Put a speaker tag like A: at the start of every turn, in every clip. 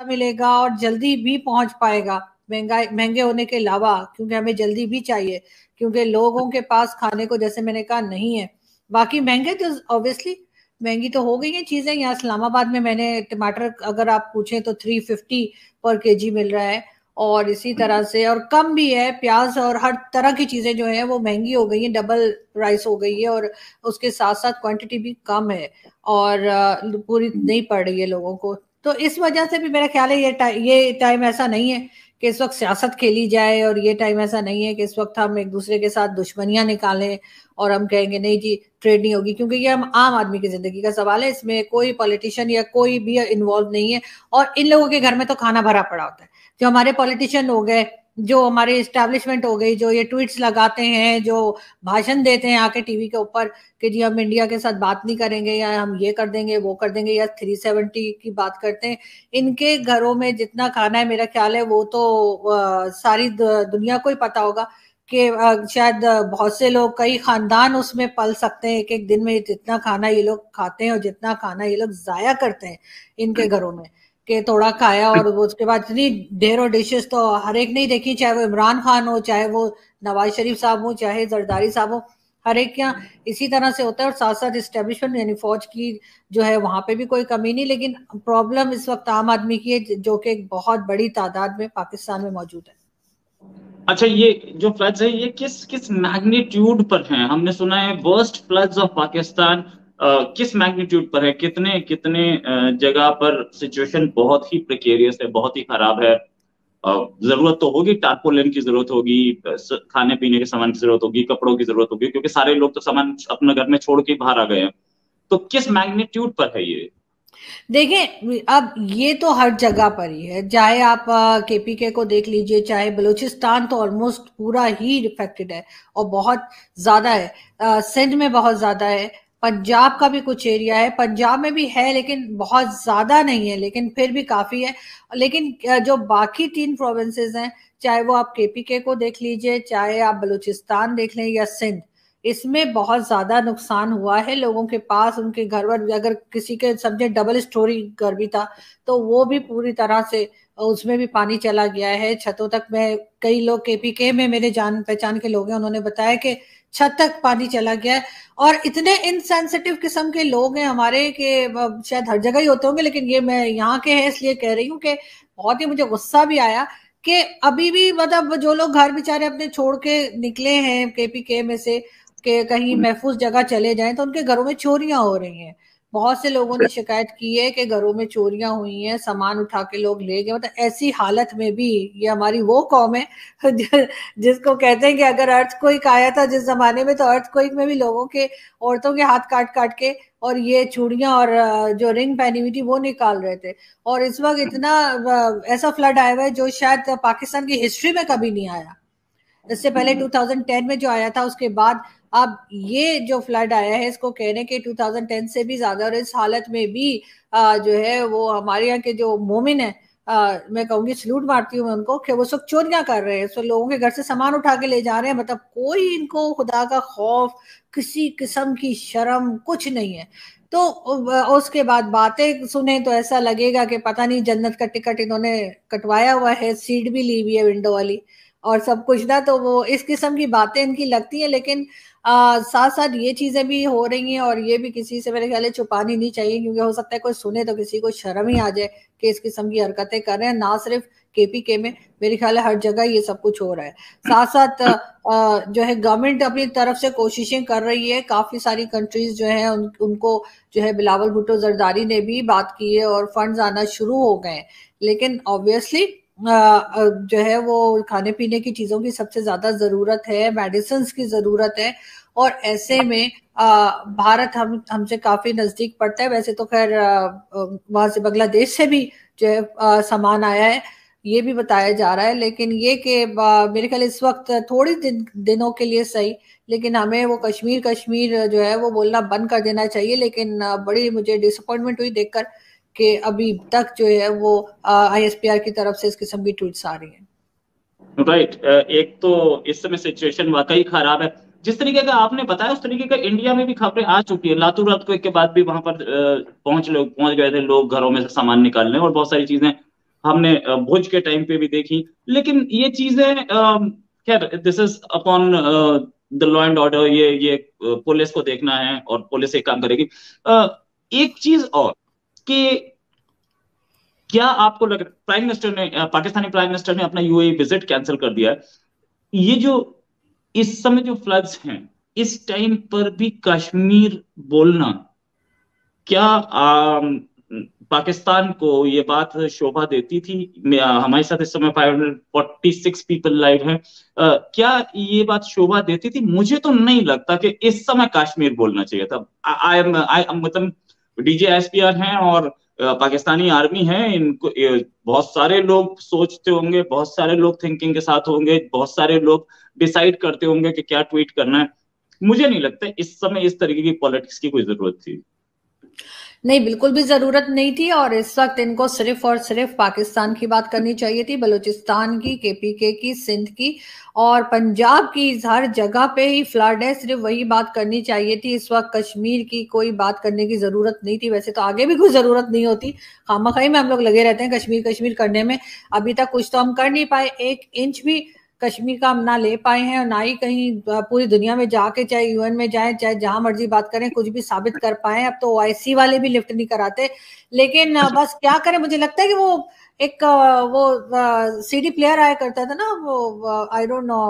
A: मिलेगा और जल्दी भी पहुंच पाएगा, महंगाई महंगे होने के अलावा, क्योंकि हमें जल्दी भी चाहिए, क्योंकि लोगों के पास खाने को जैसे मैंने कहा नहीं है। बाकी महंगे तो ऑब्वियसली महंगी तो हो गई है चीजें। यहाँ इस्लामाबाद में मैंने टमाटर अगर आप पूछें तो 350 पर केजी मिल रहा है, और इसी तरह से और कम भी है प्याज, और हर तरह की चीजें जो है वो महंगी हो गई है, डबल प्राइस हो गई है, और उसके साथ साथ क्वांटिटी भी कम है, और पूरी नहीं पड़ रही है लोगों को। तो इस वजह से भी मेरा ख्याल है ये टाइम ऐसा नहीं है कि इस वक्त सियासत खेली जाए, और ये टाइम ऐसा नहीं है कि इस वक्त हम एक दूसरे के साथ दुश्मनियां निकालें और हम कहेंगे नहीं जी ट्रेड नहीं होगी, क्योंकि ये हम आम आदमी की जिंदगी का सवाल है, इसमें कोई पॉलिटिशियन या कोई भी इन्वॉल्व नहीं है। और इन लोगों के घर में तो खाना भरा पड़ा होता है, जो हमारे पॉलिटिशियन हो गए, जो हमारे इस्टेब्लिशमेंट हो गई, जो ये ट्वीट्स लगाते हैं, जो भाषण देते हैं आके टीवी के ऊपर कि जी हम इंडिया के साथ बात नहीं करेंगे, या हम ये कर देंगे वो कर देंगे, या 370 की बात करते हैं, इनके घरों में जितना खाना है मेरा ख्याल है वो तो सारी दुनिया को ही पता होगा कि शायद बहुत से लोग, कई खानदान उसमें पल सकते हैं एक एक दिन में, जितना खाना ये लोग खाते हैं और जितना खाना ये लोग जाया करते हैं इनके घरों में, कि थोड़ा खाया और उसके बाद इतनी ढेरों डिशेस तो हर एक नहीं देखी, चाहे वो इमरान खान हो, चाहे वो नवाज शरीफ साहब हो, चाहे जरदारी साहब हो, हर एक यहाँ इसी तरह से होता है। और साथ साथ इस्टेब्लिशमेंट यानी फौज की जो है वहां पे भी कोई कमी नहीं, लेकिन प्रॉब्लम इस वक्त आम आदमी की है, जो कि एक बहुत बड़ी तादाद में पाकिस्तान में मौजूद है।
B: अच्छा, ये जो फ्लड्स है ये किस किस मैग्नीट्यूड पर हैं? हमने सुना है वर्स्ट फ्लड्स ऑफ पाकिस्तान। किस मैग्नीट्यूड पर है? कितने कितने जगह पर सिचुएशन बहुत ही प्रिकेरियस है, बहुत ही खराब है? जरूरत तो होगी, टारपोलिन की जरूरत होगी, खाने पीने के सामान की जरूरत होगी, कपड़ों की जरूरत होगी, क्योंकि सारे लोग तो सामान अपने घर में छोड़ के बाहर आ गए हैं। तो किस मैग्नीट्यूड पर है ये?
A: देखिए अब ये तो हर जगह पर ही है, चाहे आप केपीके को देख लीजिए, चाहे बलूचिस्तान तो ऑलमोस्ट पूरा ही इफेक्टेड है और बहुत ज्यादा है, सिंध में बहुत ज्यादा है, पंजाब का भी कुछ एरिया है, पंजाब में भी है लेकिन बहुत ज्यादा नहीं है, लेकिन फिर भी काफी है। लेकिन जो बाकी 3 प्रोविंसेस हैं, चाहे वो आप केपीके को देख लीजिए, चाहे आप बलूचिस्तान देख लें या सिंध, इसमें बहुत ज्यादा नुकसान हुआ है लोगों के पास। उनके घर पर अगर किसी के समझे डबल स्टोरी घर भी था तो वो भी पूरी तरह से उसमें भी पानी चला गया है छतों तक। मैं कई लोग केपीके में मेरे जान पहचान के लोग हैं, उन्होंने बताया कि छत तक पानी चला गया है। और इतने इनसेंसिटिव किस्म के लोग हैं हमारे कि शायद हर जगह ही होते होंगे, लेकिन ये मैं यहाँ के हैं इसलिए कह रही हूँ कि बहुत ही मुझे गुस्सा भी आया कि अभी भी मतलब जो लोग घर बेचारे अपने छोड़ के निकले हैं केपीके में से कि कहीं महफूज जगह चले जाएं, तो उनके घरों में चोरियां हो रही हैं। बहुत से लोगों ने शिकायत की है कि घरों में चोरियां हुई हैं, सामान उठा के लोग ले गए। मतलब ऐसी हालत में भी ये हमारी वो कौम है जिसको कहते हैं कि अगर अर्थक्वेक आया था जिस जमाने में, तो अर्थक्वेक में भी लोगों के, औरतों के हाथ काट काट के और ये चूड़ियां और जो रिंग पहनी हुई थी वो निकाल रहे थे। और इस वक्त इतना ऐसा फ्लड आया हुआ है जो शायद पाकिस्तान की हिस्ट्री में कभी नहीं आया। इससे पहले 2010 में जो आया था, उसके बाद अब ये जो फ्लड आया है इसको कह रहे हैं कि 2010 से भी ज्यादा। और इस हालत में भी जो है वो हमारे यहाँ के जो मोमिन है, मैं कहूंगी सल्यूट मारती हूँ मैं उनको कि वो सब चोरियां कर रहे हैं, सब लोगों के घर से सामान उठा के ले जा रहे हैं। मतलब कोई इनको खुदा का खौफ, किसी किस्म की शर्म कुछ नहीं है। तो उसके बाद बातें सुने तो ऐसा लगेगा कि पता नहीं जन्नत का टिकट इन्होंने कटवाया हुआ है, सीट भी ली हुई है विंडो वाली और सब कुछ ना। तो वो इस किस्म की बातें इनकी लगती हैं, लेकिन साथ साथ ये चीजें भी हो रही हैं और ये भी किसी से मेरे ख्याल है छुपानी नहीं चाहिए, क्योंकि हो सकता है कोई सुने तो किसी को शर्म ही आ जाए कि इस किस्म की हरकतें कर रहे हैं। ना सिर्फ केपीके में, मेरे ख्याल है हर जगह ये सब कुछ हो रहा है। साथ साथ जो है गवर्नमेंट अपनी तरफ से कोशिशें कर रही है, काफी सारी कंट्रीज जो है उनको जो है बिलावल भुट्टो जरदारी ने भी बात की है और फंड्स आना शुरू हो गए हैं। लेकिन ऑब्वियसली जो है वो खाने पीने की चीजों की सबसे ज्यादा जरूरत है, मेडिसिन की जरूरत है। और ऐसे में भारत हमसे काफी नजदीक पड़ता है। वैसे तो खैर वहां से बांग्लादेश से भी जो है सामान आया है, ये भी बताया जा रहा है। लेकिन ये कि मेरे ख्याल इस वक्त थोड़ी दिनों के लिए सही, लेकिन हमें वो कश्मीर कश्मीर जो है वो बोलना बंद कर देना चाहिए। लेकिन बड़ी मुझे डिसअपॉइंटमेंट हुई देखकर कि अभी तक जो है वो आईएसपीआर की तरफ से इस किस्म की ट्वीट्स आ रही हैं।
B: राइट। एक तो इस समय सिचुएशन वाकई खराब है। जिस तरीके का आपने बताया उस तरीके का इंडिया में भी खबरें आ चुकी है। लातूर अर्थक्वेक के बाद भी वहां पर पहुंच गए थे लोग घरों में से सामान निकालने और बहुत सारी चीजें हमने भुज के टाइम पे भी देखी। लेकिन ये चीजें खैर this is upon the law and order, ये पुलिस को देखना है और पुलिस एक काम करेगी। एक चीज और कि क्या आपको लग रहा है प्राइम मिनिस्टर ने पाकिस्तानी प्राइम मिनिस्टर ने अपना यूएई विजिट कैंसिल कर दिया है? ये जो इस समय जो फ्लड्स हैं, इस टाइम पर भी कश्मीर बोलना, क्या पाकिस्तान को ये बात शोभा देती थी? हमारे साथ इस समय 546 पीपल लाइव हैं। क्या ये बात शोभा देती थी? मुझे तो नहीं लगता कि इस समय कश्मीर बोलना चाहिए था। आई मतलब डीजे एसपीआर हैं और पाकिस्तानी आर्मी है, इनको बहुत सारे लोग सोचते होंगे, बहुत सारे लोग थिंकिंग के साथ होंगे, बहुत सारे लोग डिसाइड करते होंगे कि क्या ट्वीट करना है। मुझे नहीं लगता इस समय इस तरीके की पॉलिटिक्स की कोई जरूरत थी।
A: नहीं, बिल्कुल भी जरूरत नहीं थी। और इस वक्त इनको सिर्फ और सिर्फ पाकिस्तान की बात करनी चाहिए थी, बलूचिस्तान की, केपीके की, सिंध की और पंजाब की। हर जगह पे ही फ्लड है, सिर्फ वही बात करनी चाहिए थी। इस वक्त कश्मीर की कोई बात करने की जरूरत नहीं थी। वैसे तो आगे भी कोई जरूरत नहीं होती, खामखाई में हम लोग लगे रहते हैं कश्मीर कश्मीर करने में। अभी तक कुछ तो हम कर नहीं पाए, 1 इंच भी कश्मीर का हम ना ले पाए हैं, और ना ही कहीं पूरी दुनिया में जाके, चाहे यूएन में जाए, चाहे जहां मर्जी बात करें, कुछ भी साबित कर पाए। अब तो ओआईसी वाले भी लिफ्ट नहीं कराते। लेकिन बस क्या करें, मुझे लगता है कि वो एक वो सीडी प्लेयर आया करता था ना, वो आई डोंट नो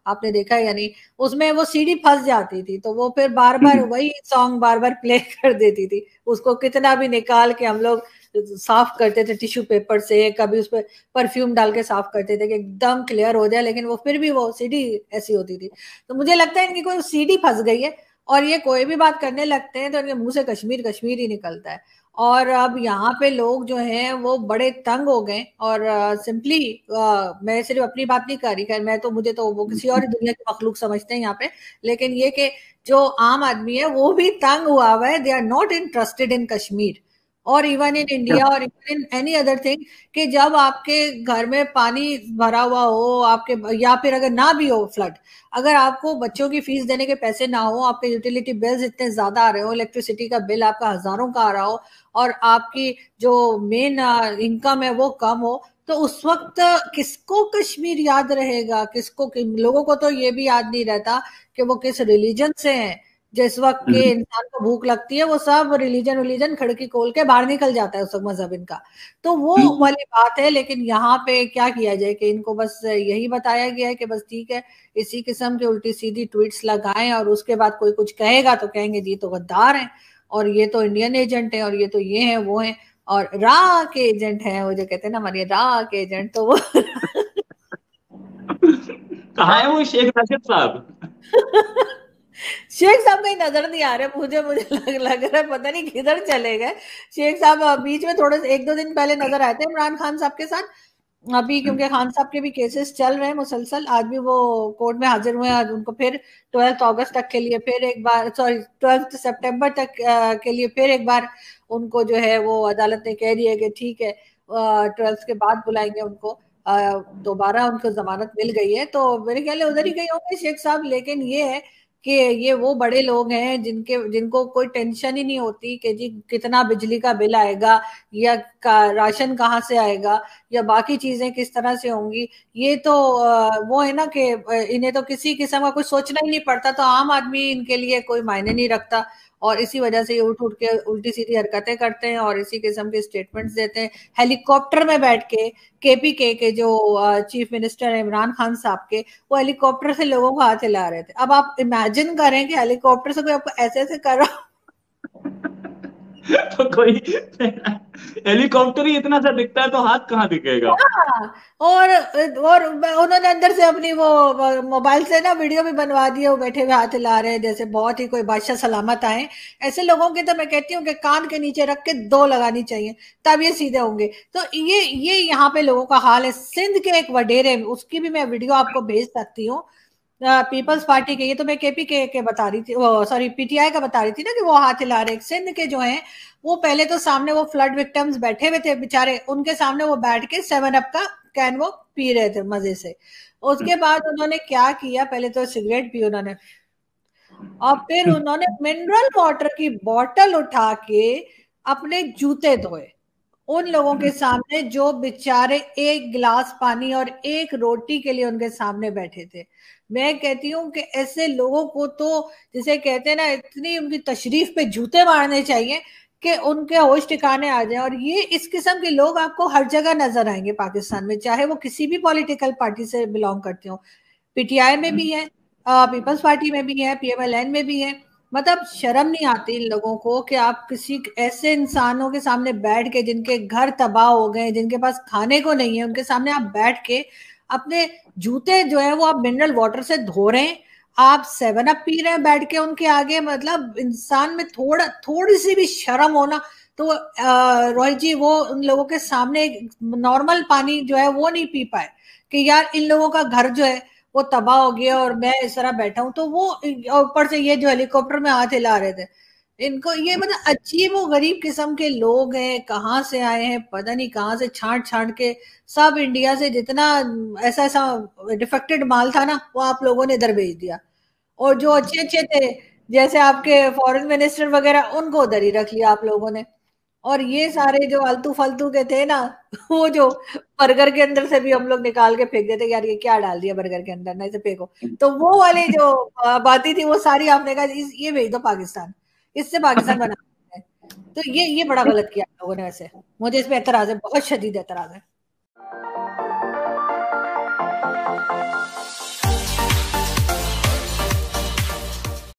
A: आपने देखा है या नहीं, उसमें वो सीडी फंस जाती थी, तो वो फिर बार बार वही सॉन्ग बार बार प्ले कर देती थी। उसको कितना भी निकाल के हम लोग साफ करते थे टिश्यू पेपर से, कभी उस पर परफ्यूम डाल के साफ करते थे कि एकदम क्लियर हो जाए, लेकिन वो फिर भी वो सीडी ऐसी होती थी। तो मुझे लगता है इनकी कोई सीडी फंस गई है, और ये कोई भी बात करने लगते हैं तो इनके मुंह से कश्मीर कश्मीर ही निकलता है। और अब यहाँ पे लोग जो हैं वो बड़े तंग हो गए। और सिंपली मैं सिर्फ अपनी बात नहीं कर रही, खैर मैं तो, मुझे तो वो किसी और ही दुनिया के मखलूक समझते हैं यहाँ पे, लेकिन ये कि जो आम आदमी है वो भी तंग हुआ हुआ है। They are not interested in Kashmir और इवन इन इंडिया और even in any other thing. कि जब आपके घर में पानी भरा हुआ हो आपके, या फिर अगर ना भी हो फ्लड, अगर आपको बच्चों की फीस देने के पैसे ना हो, आपके यूटिलिटी बिल्स इतने ज्यादा आ रहे हो, इलेक्ट्रिसिटी का बिल आपका हजारों का आ रहा हो, और आपकी जो मेन इनकम है वो कम हो, तो उस वक्त किसको कश्मीर याद रहेगा? किसको, लोगों को तो ये भी याद नहीं रहता कि वो किस रिलीजन से हैं। जिस वक्त के इंसान को भूख लगती है वो सब रिलीजन विलीजन खिड़की खोल के बाहर निकल जाता है उस वक्त मजहब इनका। तो वो वाली बात है। लेकिन यहाँ पे क्या किया जाए कि इनको बस यही बताया गया है कि बस ठीक है, इसी किस्म की उल्टी सीधी ट्वीट्स लगाएं, और उसके बाद कोई कुछ कहेगा तो कहेंगे जी तो गद्दार हैं, और ये तो इंडियन एजेंट है, और ये तो ये है वो है, और रा के एजेंट है, वो जो कहते हैं ना हमारे रा के एजेंट, तो वो
B: कहाँ है वो शेख राशिद साहब?
A: शेख साहब कहीं नजर नहीं आ रहे मुझे। मुझे लग रहा है पता नहीं किधर चले गए शेख साहब। बीच में थोड़े 1-2 दिन पहले नजर आए थे इमरान खान साहब के साथ। अभी क्योंकि खान साहब के भी केसेस चल रहे हैं मुसलसल, आज भी वो कोर्ट में हाजिर हुए हैं। आज उनको फिर 12 अगस्त तक के लिए फिर एक बार, सॉरी 12 सितंबर तक के लिए फिर एक बार उनको जो है वो अदालत ने कह दिया कि ठीक है 12 के बाद बुलाएंगे उनको। दोबारा उनको जमानत मिल गई है, तो मेरे ख्याल उधर ही गए होंगे शेख साहब। लेकिन ये है कि ये वो बड़े लोग हैं जिनको कोई टेंशन ही नहीं होती कि जी कितना बिजली का बिल आएगा, या राशन कहाँ से आएगा, या बाकी चीजें किस तरह से होंगी। ये तो वो है ना कि इन्हें तो किसी किस्म का कुछ सोचना ही नहीं पड़ता, तो आम आदमी इनके लिए कोई मायने नहीं रखता। और इसी वजह से ये उठ उठ के उल्टी सीधी हरकतें करते हैं और इसी किस्म के स्टेटमेंट्स देते हैं। हेलीकॉप्टर में बैठ के केपीके के जो चीफ मिनिस्टर है इमरान खान साहब के, वो हेलीकॉप्टर से लोगों को हाथ हिला रहे थे। अब आप इमेजिन करें कि हेलीकॉप्टर से कोई आपको ऐसे ऐसे कर रहा।
B: तो कोई हेलीकॉप्टर ही इतना सा दिखता है तो हाथ कहाँ दिखेगा?
A: हाँ, और उन्होंने अंदर से अपनी वो मोबाइल से ना वीडियो भी बनवा दी है, वो बैठे हुए हाथ हिला रहे हैं जैसे बहुत ही कोई बादशाह सलामत आए। ऐसे लोगों के तो मैं कहती हूँ कि कान के नीचे रख के 2 लगानी चाहिए, तब ये सीधे होंगे। तो ये यहाँ पे लोगों का हाल है। सिंध के एक वडेरे, उसकी भी मैं वीडियो आपको भेज सकती हूँ, पीपल्स पार्टी के। ये तो मैं केपी के बता रही थी, सॉरी पीटीआई का बता रही थी ना, कि वो हाथ हिला रहे। सिंध के जो हैं वो पहले तो सामने वो फ्लड विक्टिम्स बैठे हुए थे बेचारे, उनके सामने वो बैठ के 7 अप का कैन वो पी रहे थे मजे से। उसके बाद उन्होंने क्या किया, पहले तो सिगरेट पी उन्होंने, और फिर उन्होंने मिनरल वाटर की बोतल उठा के अपने जूते धोए। उन लोगों के सामने जो बेचारे एक गिलास पानी और एक रोटी के लिए उनके सामने बैठे थे। मैं कहती हूँ कि ऐसे लोगों को तो, जिसे कहते हैं ना, इतनी उनकी तशरीफ पे जूते मारने चाहिए कि उनके होश ठिकाने आ जाए। और ये इस किस्म के लोग आपको हर जगह नजर आएंगे पाकिस्तान में, चाहे वो किसी भी पॉलिटिकल पार्टी से बिलोंग करते हो। पीटीआई में भी है, पीपल्स पार्टी में भी है, पीएमएलएन में भी है। मतलब शर्म नहीं आती इन लोगों को कि आप किसी ऐसे इंसानों के सामने बैठ के, जिनके घर तबाह हो गए, जिनके पास खाने को नहीं है, उनके सामने आप बैठ के अपने जूते जो है वो आप मिनरल वाटर से धो रहे हैं, आप 7 अप पी रहे हैं बैठ के उनके आगे। मतलब इंसान में थोड़ी सी भी शर्म होना। तो रोहित जी, वो उन लोगों के सामने नॉर्मल पानी जो है वो नहीं पी पाए कि यार इन लोगों का घर जो है वो तबाह हो गया और मैं इस तरह बैठा हूं। तो वो ऊपर से ये जो हेलीकॉप्टर में हाथ हिला रहे थे, इनको ये मतलब अजीब वो गरीब किस्म के लोग हैं, कहाँ से आए हैं पता नहीं, कहाँ से छांट छांट के सब इंडिया से जितना ऐसा ऐसा डिफेक्टेड माल था ना, वो आप लोगों ने इधर भेज दिया। और जो अच्छे अच्छे थे, जैसे आपके फॉरेन मिनिस्टर वगैरह, उनको उधर ही रख लिया आप लोगों ने। और ये सारे जो आलतू फालतू के थे ना, वो जो बर्गर के अंदर से भी हम लोग निकाल के फेंक देते, यार ये क्या डाल दिया बर्गर के अंदर, नहीं से फेंको। तो वो वाली जो बातें थी वो सारी आपने कहा ये भेज दो पाकिस्तान, इससे पाकिस्तान बना है। तो ये बड़ा गलत किया आप लोगों ने वैसे। मुझे इस पे एतराज है, बहुत शदीद एतराज है।